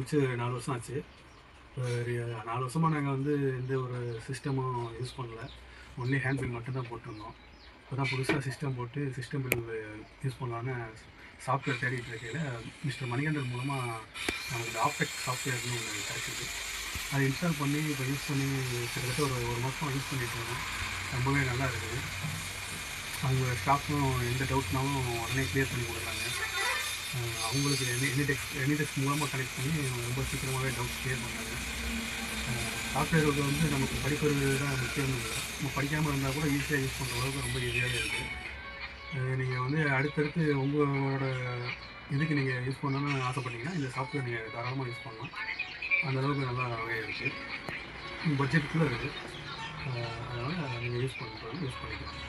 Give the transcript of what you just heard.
முடிச்சு 4 வருஷம் ஆச்சு. ஒரு 4 வருஷமா நாங்க வந்து எந்த ஒரு சிஸ்டமும் யூஸ் பண்ணல. ஒன்லி ஹேண்ட் பில் மட்டும் தான் போட்டிருந்தோம். இப்போ தான் புதுசாக சிஸ்டம் போட்டு சிஸ்டம் பில் யூஸ் பண்ணலான்னு சாஃப்ட்வேர் தேடிட்டு இருக்கையில் மிஸ்டர் மணிகண்டன் மூலமாக நமக்கு ஆப்டெக் சாஃப்ட்வேர்னு ஒன்று கிடச்சிது. அதை இன்ஸ்டால் பண்ணி இப்போ யூஸ் பண்ணி கிட்டத்தட்ட ஒரு மாதம் யூஸ் பண்ணிட்டு இருக்கோம். ரொம்பவே நல்லா இருக்குது. அவங்க ஸ்டாஃப்ஸும் எந்த டவுட்னாலும் உடனே கிளியர் பண்ணி கொடுக்குறாங்க. அவங்களுக்கு எனிடெக்ஸ் மூலமாக கனெக்ட் பண்ணி ரொம்ப சீக்கிரமாகவே டவுட்ஸ் கிளியர் பண்ணுறாங்க. சாஃப்ட்வேருக்கு வந்து நமக்கு படிக்கிறது தான் முக்கியம் இல்லை. நம்ம படிக்காமல் இருந்தால் கூட ஈஸியாக யூஸ் பண்ணுற அளவுக்கு ரொம்ப ஈஸியாகவே இருக்குது. நீங்கள் வந்து அடுத்தடுத்து உங்களோட இதுக்கு நீங்கள் யூஸ் பண்ணணும்னு ஆசைப்பட்டீங்கன்னா இந்த சாஃப்ட்வேர் நீங்கள் தாராளமாக யூஸ் பண்ணலாம். அந்தளவுக்கு நல்லாவே இருக்குது. பட்ஜெட்டுக்குள்ளே இருக்குது. அதனால் நீங்கள் யூஸ் பண்ணிக்கலாம்.